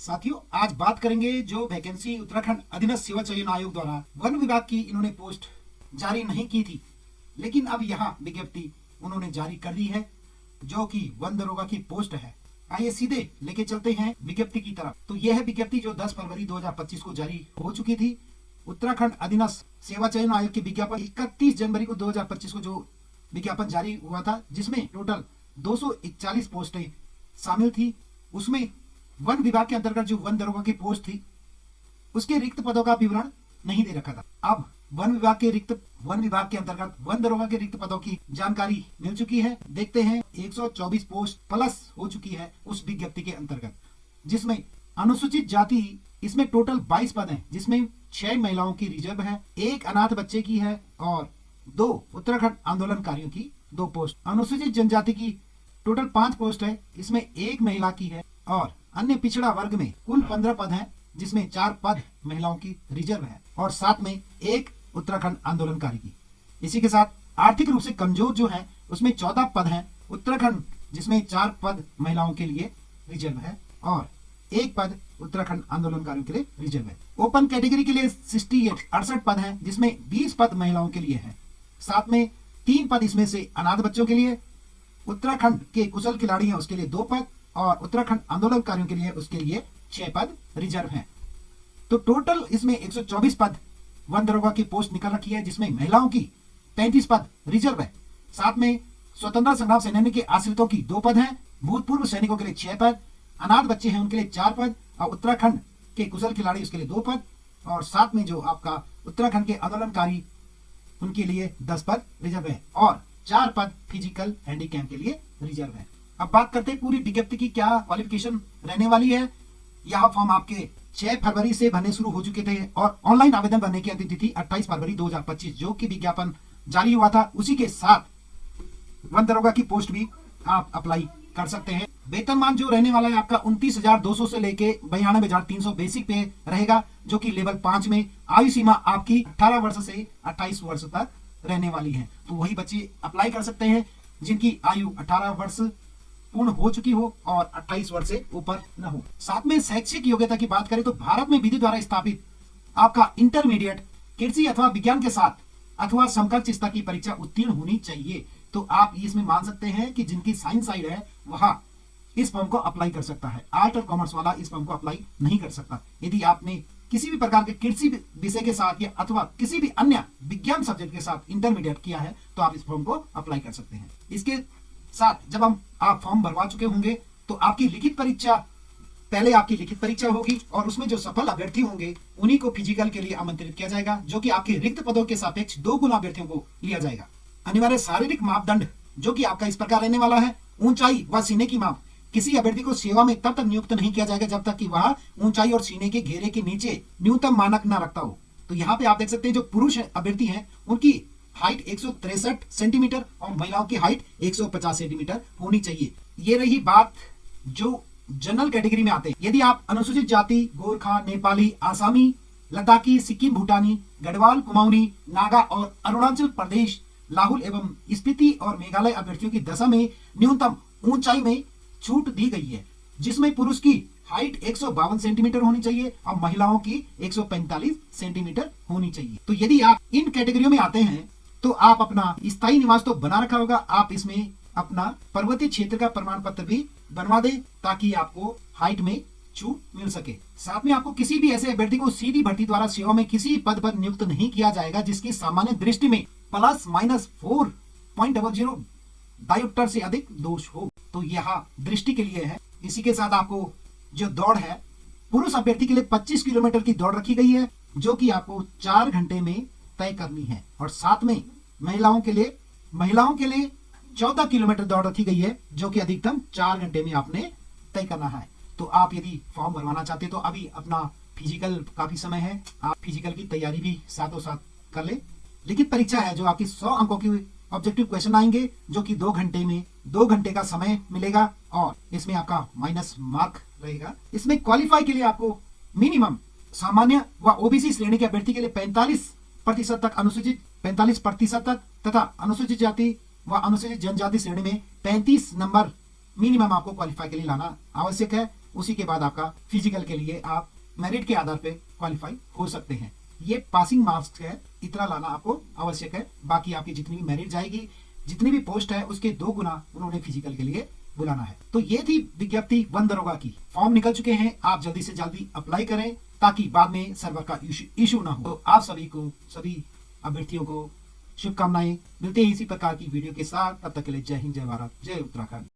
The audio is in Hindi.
साथियों, आज बात करेंगे जो वैकेंसी उत्तराखंड अधीनस्थ सेवा चयन आयोग द्वारा वन विभाग की इन्होंने पोस्ट जारी नहीं की थी, लेकिन अब यहाँ विज्ञप्ति उन्होंने जारी कर दी है जो कि वन दरोगा की पोस्ट है। आइए सीधे लेके चलते हैं विज्ञप्ति की तरफ। तो यह विज्ञप्ति जो 10 फरवरी 2025 को जारी हो चुकी थी। उत्तराखंड अधीनस्थ सेवा चयन आयोग की विज्ञापन 31 जनवरी को 2025 को जो विज्ञापन जारी हुआ था, जिसमें टोटल 241 पोस्टें शामिल थी। उसमें वन विभाग के अंतर्गत जो वन दरोगा की पोस्ट थी उसके रिक्त पदों का विवरण नहीं दे रखा था। अब वन विभाग के अंतर्गत वन दरोगा के रिक्त पदों की जानकारी मिल चुकी है। देखते हैं 124 पोस्ट प्लस हो चुकी है उस विज्ञप्ति के अंतर्गत, जिसमें अनुसूचित जाति इसमें टोटल 22 पद हैं, जिसमें 6 महिलाओं की रिजर्व है, 1 अनाथ बच्चे की है और 2 उत्तराखंड आंदोलनकारियों की 2 पोस्ट। अनुसूचित जनजाति की टोटल 5 पोस्ट है, इसमें 1 महिला की है और अन्य पिछड़ा वर्ग में कुल 15 पद हैं, जिसमें 4 पद महिलाओं की रिजर्व है और साथ में 1 उत्तराखंड आंदोलनकारी की। इसी के साथ आर्थिक रूप से कमजोर जो है उसमें 14 पद हैं उत्तराखंड, जिसमें 4 पद महिलाओं के लिए रिजर्व है और 1 पद उत्तराखंड आंदोलनकारियों के लिए रिजर्व है। ओपन कैटेगरी के लिए 68 पद हैं, जिसमें 20 पद महिलाओं के लिए है। साथ में 3 पद इसमें से अनाथ बच्चों के लिए, उत्तराखंड के कुशल खिलाड़ी हैं उसके लिए 2 पद और उत्तराखंड आंदोलनकारियों के लिए उसके लिए 6 पद रिजर्व हैं। तो टोटल इसमें 124 पद वन दरोगा की पोस्ट निकल रखी है, जिसमें महिलाओं की 35 पद रिजर्व है। साथ में स्वतंत्रता संग्राम सेनानी के आश्रितों की 2 पद हैं, भूतपूर्व सैनिकों के लिए 6 पद, अनाथ बच्चे हैं उनके लिए 4 पद और उत्तराखंड के कुशल खिलाड़ी उसके लिए 2 पद और साथ में जो आपका उत्तराखंड के आंदोलनकारी उनके लिए 10 पद रिजर्व है और 4 पद फिजिकल हैंडीकैप के लिए रिजर्व है। अब बात करते हैं पूरी विज्ञप्ति की क्या क्वालिफिकेशन रहने वाली है। यह फॉर्म आपके 6 फरवरी से भरने शुरू हो चुके थे और ऑनलाइन आवेदन भरने की अंतिम तिथि 28 फरवरी 2025 जो कि विज्ञापन जारी हुआ था, उसी के साथ वन दरोगा की पोस्ट भी आप अप्लाई कर सकते हैं। वेतनमान जो रहने वाला है आपका 29,200 से लेके 92,300 बेसिक पे रहेगा, जो कि लेवल 5 में। आयु सीमा आपकी 18 वर्ष से 28 वर्ष तक रहने वाली है। तो वही बच्चे अप्लाई कर सकते हैं जिनकी आयु 18 वर्ष पूर्ण हो चुकी हो और 28 वर्ष से ऊपर न हो। साथ में शैक्षिक योग्यता की बात करें तो भारत में विधि द्वारा स्थापित आपका इंटरमीडिएट कृषि अथवा विज्ञान के साथ अथवा समकक्ष स्तर की परीक्षा उत्तीर्ण होनी चाहिए। तो आप इसमें मान सकते हैं कि जिनकी साइंस साइड है वह इस फॉर्म को अप्लाई कर सकता है। आर्ट और कॉमर्स वाला इस फॉर्म को अप्लाई नहीं कर सकता। यदि आपने किसी भी प्रकार के कृषि विषय के साथ या अथवा किसी भी अन्य विज्ञान सब्जेक्ट के साथ इंटरमीडिएट किया है तो आप इस फॉर्म को अप्लाई कर सकते हैं। इसके साथ जब आप फॉर्म भरवा चुके होंगे तो आपकी लिखित परीक्षा, पहले आपकी लिखित परीक्षा होगी और उसमें जो सफल अभ्यर्थी होंगे उन्हीं को फिजिकल के लिए आमंत्रित किया जाएगा, जो कि आपके रिक्त पदों के सापेक्ष 2 गुना अभ्यर्थियों को लिया जाएगा। अनिवार्य शारीरिक मापदंड जो कि आपका इस प्रकार रहने वाला है। ऊंचाई व सीने की माप, किसी अभ्यर्थी को सेवा में तब तक नियुक्त नहीं किया जाएगा जब तक कि वह ऊंचाई और सीने के घेरे के नीचे न्यूनतम मानक न रखता हो। तो यहाँ पे आप देख सकते हैं जो पुरुष अभ्यर्थी हैं उनकी हाइट 163 सेंटीमीटर और महिलाओं की हाइट 150 सेंटीमीटर होनी चाहिए। ये रही बात जो जनरल कैटेगरी में आते हैं। यदि आप अनुसूचित जाति, गोरखा, नेपाली, आसामी, लद्दाखी, सिक्किम, भूटानी, गढ़वाल, कुमाऊनी, नागा और अरुणाचल प्रदेश, लाहुल एवं स्पीति और मेघालय अभ्यर्थियों की दशा में न्यूनतम ऊंचाई में छूट दी गई है, जिसमें पुरुष की हाइट 152 सेंटीमीटर होनी चाहिए और महिलाओं की 145 सेंटीमीटर होनी चाहिए। तो यदि आप इन कैटेगरियों में आते हैं तो आप अपना स्थायी निवास तो बना रखा होगा, आप इसमें अपना पर्वतीय क्षेत्र का प्रमाण पत्र भी बनवा दें ताकि आपको हाइट में छूट मिल सके। साथ में आपको किसी भी ऐसे अभ्यर्थी को सीधी भर्ती द्वारा सेवा में किसी पद पर नियुक्त नहीं किया जाएगा जिसकी सामान्य दृष्टि में ±4.00 डायोप्टर से अधिक दोष हो। तो यह दृष्टि के लिए है। इसी के साथ आपको जो दौड़ है, पुरुष अभ्यर्थी के लिए 25 किलोमीटर की दौड़ रखी गई है, जो कि आपको 4 घंटे में तय करनी है और साथ में महिलाओं के लिए 14 किलोमीटर दौड़ रखी गई है, जो कि अधिकतम 4 घंटे में आपने तय करना है। तो आप यदि फॉर्म भरवाना चाहते हैं तो अभी अपना फिजिकल काफी समय है, आप फिजिकल की तैयारी भी साथों साथ कर ले। लिखित परीक्षा है जो आपकी 100 अंकों की ऑब्जेक्टिव क्वेश्चन आएंगे, जो कि 2 घंटे में 2 घंटे का समय मिलेगा और इसमें आपका माइनस मार्क रहेगा। इसमें क्वालिफाई के लिए आपको मिनिमम सामान्य व ओबीसी श्रेणी के अभ्यर्थी के लिए 45% तक, अनुसूचित 45% तक तथा अनुसूचित जाति व अनुसूचित जनजाति श्रेणी में 35 नंबर मिनिमम आपको क्वालिफाई के लिए लाना आवश्यक है। उसी के बाद आपका फिजिकल के लिए आप मेरिट के आधार पे क्वालिफाई हो सकते हैं। ये पासिंग मार्क्स है, इतना लाना आपको आवश्यक है। बाकी आपकी जितनी भी मेरिट जाएगी, जितनी भी पोस्ट है, उसके 2 गुना उन्होंने फिजिकल के लिए बुलाना है। तो ये थी विज्ञप्ति वन दरोगा की। फॉर्म निकल चुके हैं, आप जल्दी से जल्दी अप्लाई करें ताकि बाद में सर्वर का इशू ना हो। तो आप सभी अभ्यर्थियों को शुभकामनाएं। मिलते हैं इसी प्रकार की वीडियो के साथ, तब तक के लिए जय हिंद, जय भारत, जय उत्तराखंड।